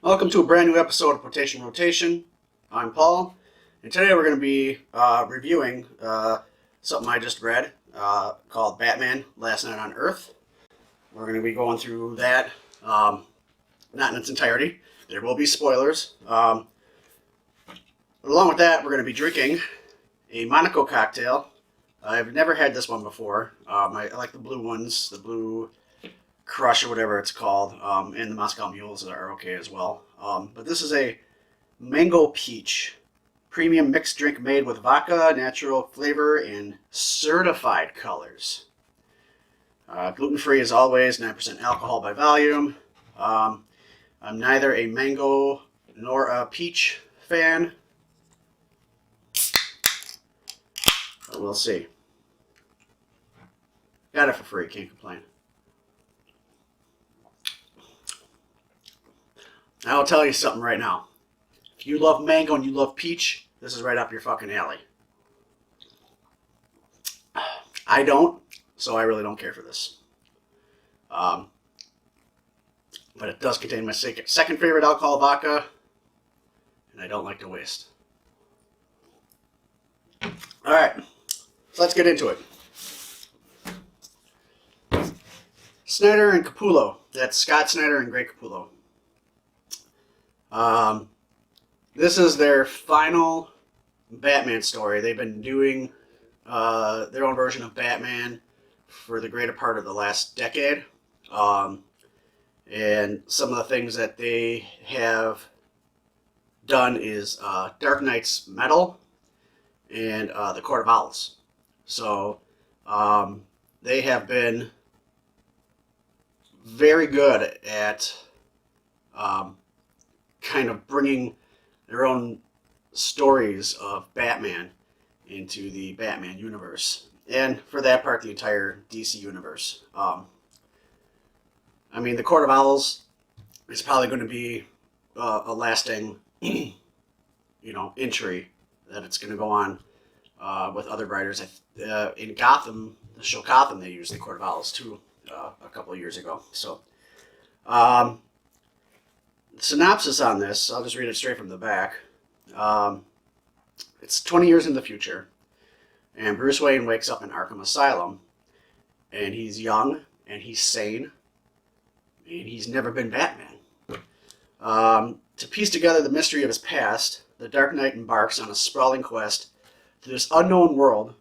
Welcome to a brand new episode of Quotation Rotation. I'm Paul, and today we're going to be reviewing something I just read called Batman Last Night on Earth. We're going to be going through that, not in its entirety. There will be spoilers. But along with that, we're going to be drinking a Monaco cocktail. I've never had this one before. I like the blue ones, the blue Crush or whatever it's called, and the Moscow Mules are okay as well. But this is a mango peach premium mixed drink made with vodka, natural flavor, and certified colors. Gluten-free as always, 9% alcohol by volume. I'm neither a mango nor a peach fan, but we'll see. Got it for free, can't complain. I'll tell you something right now. If you love mango and you love peach, this is right up your fucking alley. I don't, so I really don't care for this. But it does contain my second favorite alcohol, vodka, and I don't like to waste. Alright, so let's get into it. Snyder and Capullo. That's Scott Snyder and Greg Capullo. This is their final Batman story. They've been doing their own version of Batman for the greater part of the last decade. And some of the things that they have done is Dark Knight's Metal and the Court of Owls. So they have been very good at kind of bringing their own stories of Batman into the Batman universe, and for that part, the entire DC universe. I mean, the Court of Owls is probably going to be a lasting, entry that it's going to go on with other writers. In Gotham, the show Gotham, they used the Court of Owls too a couple of years ago. So. Synopsis on this, I'll just read it straight from the back. It's 20 years in the future, and Bruce Wayne wakes up in Arkham Asylum, and he's young, and he's sane, and he's never been Batman. To piece together the mystery of his past, the Dark Knight embarks on a sprawling quest to this unknown world,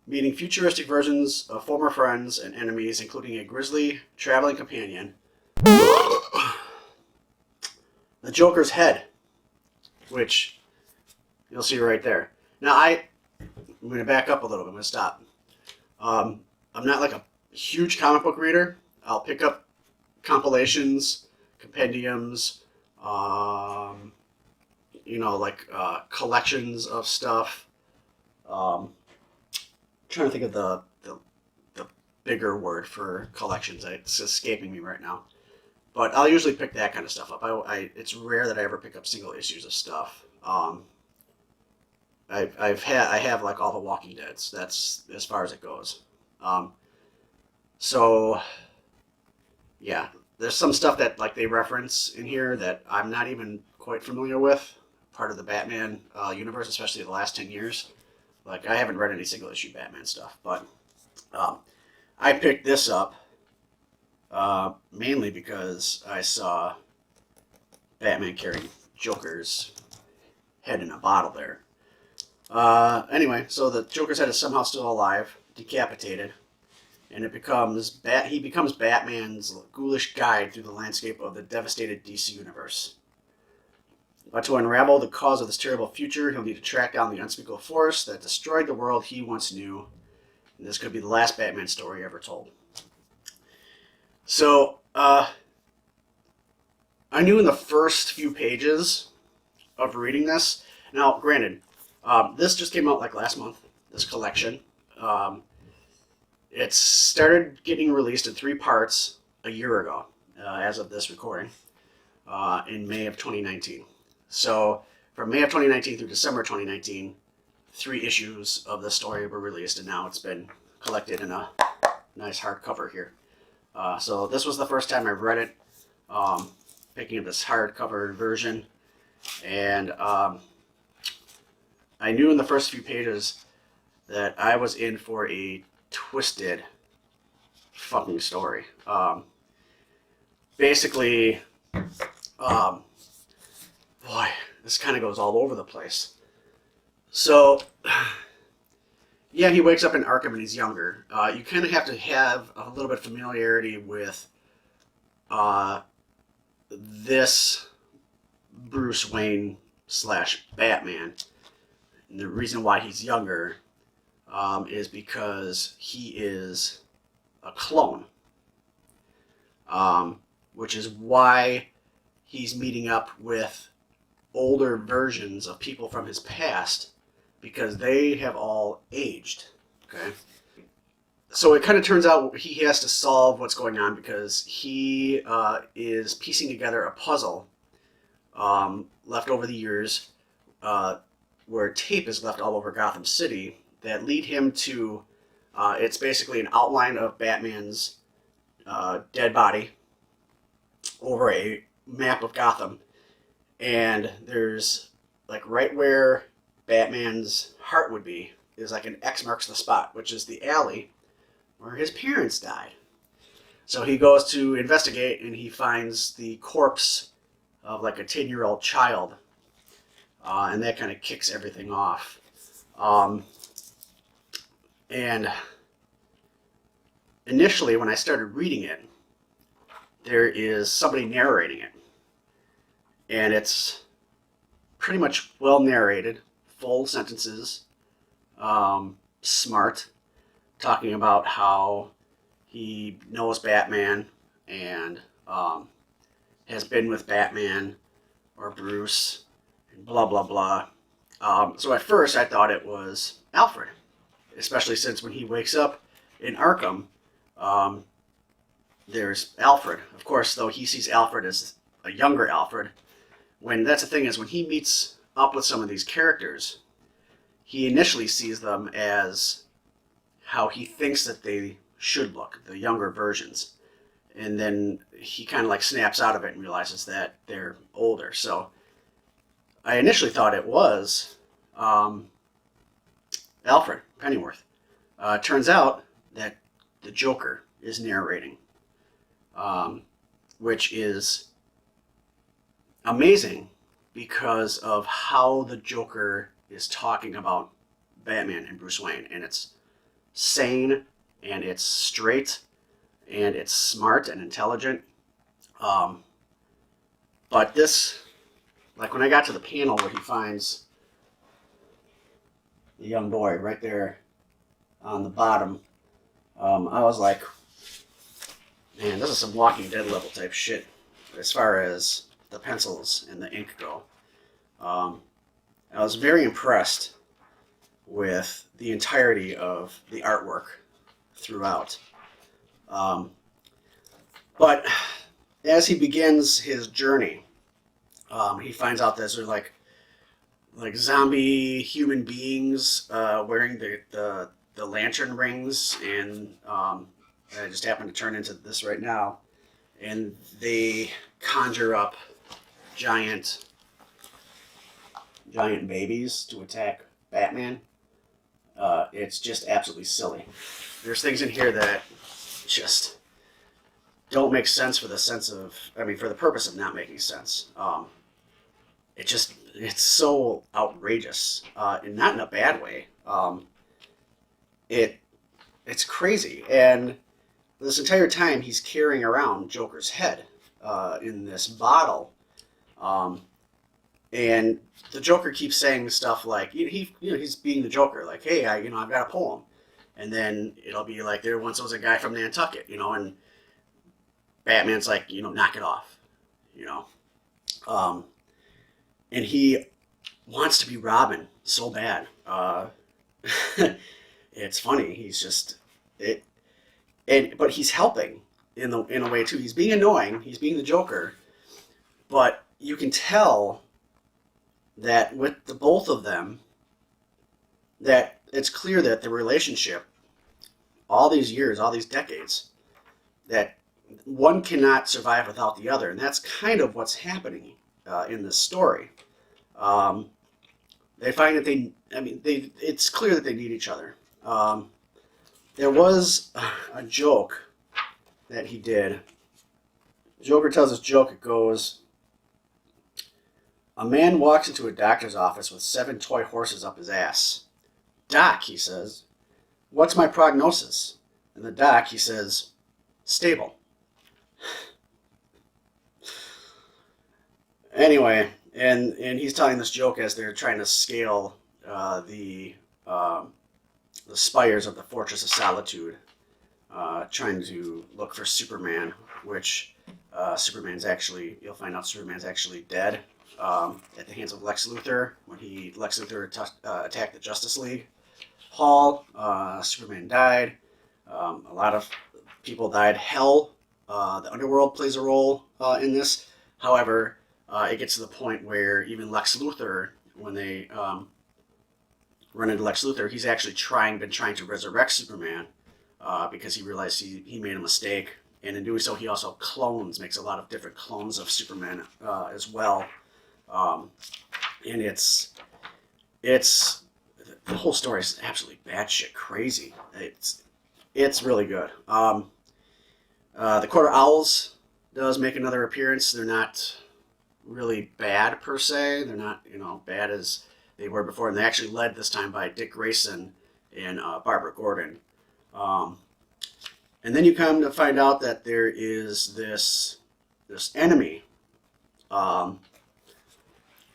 meeting futuristic versions of former friends and enemies, including a grisly traveling companion, the Joker's head, which you'll see right there. Now, I'm going to back up a little bit. I'm going to stop. I'm not like a huge comic book reader. I'll pick up compilations, compendiums, collections of stuff. Trying to think of the bigger word for collections. It's escaping me right now. But I'll usually pick that kind of stuff up. It's rare that I ever pick up single issues of stuff. I have like all the Walking Deads. That's as far as it goes. So yeah, there's some stuff that like they reference in here that I'm not even quite familiar with. Part of the Batman universe, especially the last 10 years. Like I haven't read any single issue Batman stuff, but I picked this up. Mainly because I saw Batman carrying Joker's head in a bottle there. Anyway, so the Joker's head is somehow still alive, decapitated, and he becomes Batman's ghoulish guide through the landscape of the devastated DC universe. But to unravel the cause of this terrible future, he'll need to track down the unspeakable force that destroyed the world he once knew, and this could be the last Batman story ever told. So, I knew in the first few pages of reading this. Now, granted, this just came out like last month, this collection. It started getting released in 3 parts a year ago, as of this recording, in May of 2019. So, from May of 2019 through December 2019, 3 issues of the story were released, and now it's been collected in a nice hardcover here. So this was the first time I've read it. picking up this hardcover version, and I knew in the first few pages that I was in for a twisted fucking story. Basically, boy, this kind of goes all over the place. So, yeah, he wakes up in Arkham and he's younger. You kind of have to have a little bit of familiarity with this Bruce Wayne / Batman. And the reason why he's younger is because he is a clone. Which is why he's meeting up with older versions of people from his past, because they have all aged. Okay? So it kind of turns out he has to solve what's going on because he is piecing together a puzzle left over the years where tape is left all over Gotham City that lead him to, it's basically an outline of Batman's dead body over a map of Gotham. And there's, like, right where Batman's heart would be is like an X marks the spot, which is the alley where his parents died. So he goes to investigate and he finds the corpse of like a 10-year-old child. And that kind of kicks everything off. And initially when I started reading it, there is somebody narrating it. And it's pretty much well narrated, full sentences, smart, talking about how he knows Batman and has been with Batman or Bruce, and blah, blah, blah. So at first I thought it was Alfred, especially since when he wakes up in Arkham, there's Alfred. Of course, though, he sees Alfred as a younger Alfred. When that's the thing is, when he meets up with some of these characters, he initially sees them as how he thinks that they should look, the younger versions. And then he kind of like snaps out of it and realizes that they're older. So I initially thought it was Alfred Pennyworth. Turns out that the Joker is narrating, which is amazing because of how the Joker is talking about Batman and Bruce Wayne. And it's sane, and it's straight, and it's smart and intelligent. But this, like when I got to the panel where he finds the young boy right there on the bottom, I was like, man, this is some Walking Dead level type shit as far as the pencils and the ink go. I was very impressed with the entirety of the artwork throughout. But as he begins his journey, he finds out that there's like zombie human beings wearing the lantern rings, and I just happen to turn into this right now, and they conjure up giant babies to attack Batman. It's just absolutely silly. There's things in here that just don't make sense for the purpose of not making sense. It's so outrageous, and not in a bad way. It's crazy, and this entire time he's carrying around Joker's head in this bottle, and the Joker keeps saying stuff like he's being the Joker, like, hey, I've got a poem, and then it'll be like, there once was a guy from Nantucket, and Batman's like, knock it off, and he wants to be Robin so bad. It's funny. He's just but he's helping in a way too. He's being annoying. He's being the Joker, but you can tell that with the both of them, that it's clear that the relationship, all these years, all these decades, that one cannot survive without the other, and that's kind of what's happening in this story. Um, they find that it's clear that they need each other. There was a joke that he did. Joker tells this joke. It goes, a man walks into a doctor's office with 7 toy horses up his ass. Doc, he says, what's my prognosis? And the doc, he says, stable. Anyway, and he's telling this joke as they're trying to scale the spires of the Fortress of Solitude, trying to look for Superman, which you'll find out Superman's actually dead at the hands of Lex Luthor. When Lex Luthor attacked the Justice League Hall, Superman died. A lot of people died. Hell, the underworld plays a role in this. However, it gets to the point where even Lex Luthor, when they run into Lex Luthor, he's actually been trying to resurrect Superman because he realized he made a mistake. And in doing so, he also makes a lot of different clones of Superman as well. And it's the whole story is absolutely batshit crazy. It's really good. The Court of Owls does make another appearance. They're not really bad per se. They're not bad as they were before, and they actually led this time by Dick Grayson and Barbara Gordon. And then you come to find out that there is this enemy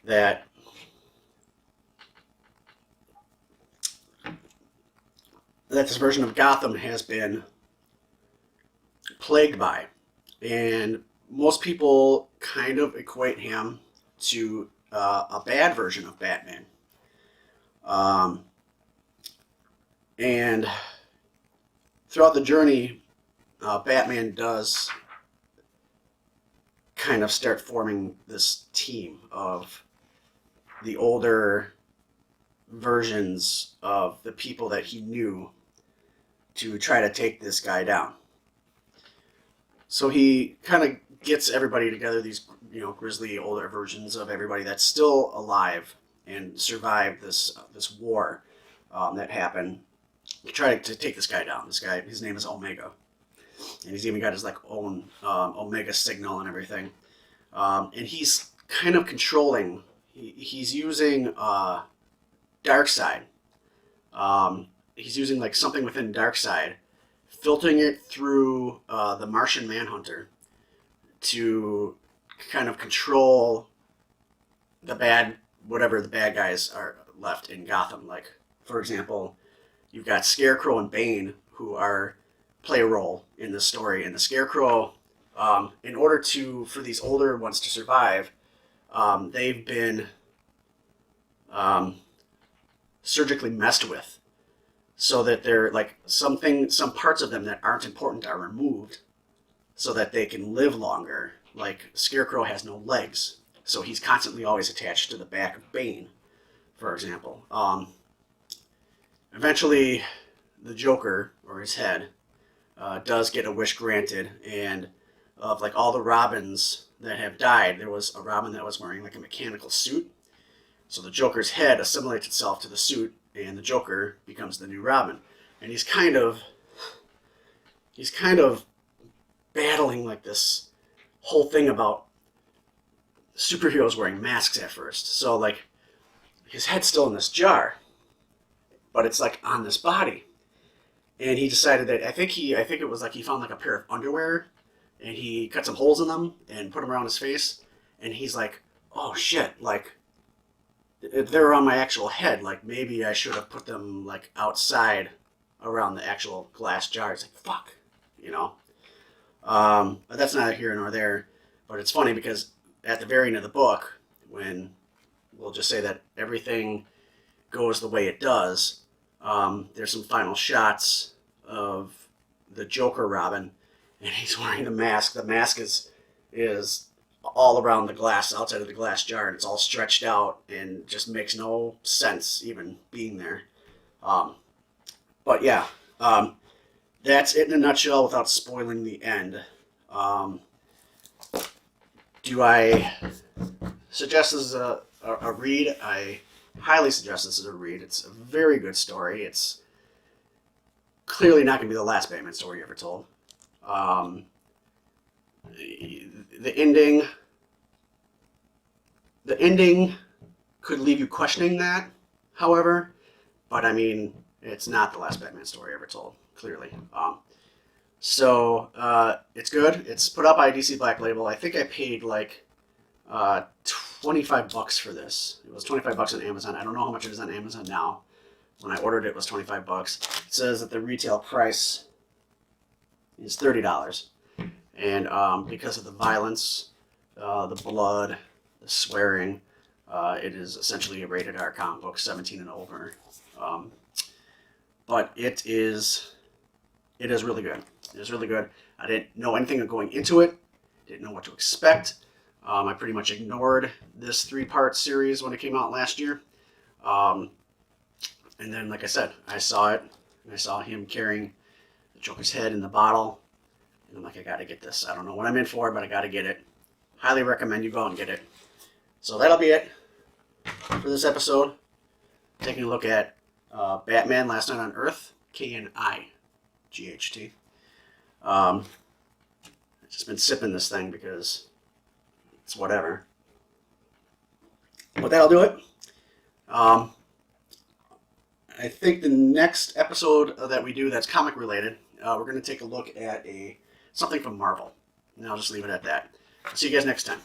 that this version of Gotham has been plagued by. And most people kind of equate him to a bad version of Batman. And throughout the journey, Batman does kind of start forming this team of the older versions of the people that he knew to try to take this guy down. So he kind of gets everybody together, these grisly older versions of everybody that's still alive and survived this war that happened to try to take this guy down. This guy, his name is Omega, and he's even got his own Omega signal and everything. And he's kind of controlling. He's using Darkseid. He's using something within Darkseid, filtering it through the Martian Manhunter to kind of control whatever the bad guys are left in Gotham. Like, for example, you've got Scarecrow and Bane who play a role in this story. And the Scarecrow, in order for these older ones to survive, they've been surgically messed with, so that they're some parts of them that aren't important are removed, so that they can live longer. Like Scarecrow has no legs, so he's constantly always attached to the back of Bane, for example. Eventually, the Joker, or his head, does get a wish granted, and of all the Robins that have died, there was a Robin that was wearing a mechanical suit. So the Joker's head assimilates itself to the suit, and the Joker becomes the new Robin. And he's kind of battling this whole thing about superheroes wearing masks at first. So his head's still in this jar, but it's on this body. And he decided that I think it was he found a pair of underwear, and he cut some holes in them and put them around his face. And he's like, oh shit, if they're on my actual head, maybe I should have put them outside around the actual glass jar. It's fuck, But that's neither here nor there. But it's funny because at the very end of the book, when we'll just say that everything goes the way it does, there's some final shots of the Joker Robin, and he's wearing the mask. The mask is all around the glass, outside of the glass jar, and it's all stretched out and just makes no sense even being there. But yeah, that's it in a nutshell without spoiling the end. Do I suggest this as a read? I highly suggest this as a read. It's a very good story. It's clearly not going to be the last Batman story ever told. The ending could leave you questioning that, however, but I mean, it's not the last Batman story ever told, clearly. It's good. It's put out by DC Black Label. I think I paid like $25 for this. It was $25 on Amazon. I don't know how much it is on Amazon now. When I ordered it, it was $25. It says that the retail price is $30. And because of the violence, the blood, the swearing, it is essentially a rated R comic book, 17 and over. But it is really good. It is really good. I didn't know anything going into it. Didn't know what to expect. I pretty much ignored this 3-part series when it came out last year. And then, like I said, I saw it. And I saw him carrying the Joker's head in the bottle. And I'm like, I gotta get this. I don't know what I'm in for, but I gotta get it. Highly recommend you go and get it. So that'll be it for this episode. Taking a look at Batman Last Night on Earth, Knight. I've just been sipping this thing because it's whatever. But that'll do it. I think the next episode that we do that's comic related, we're going to take a look at something from Marvel. And I'll just leave it at that. See you guys next time.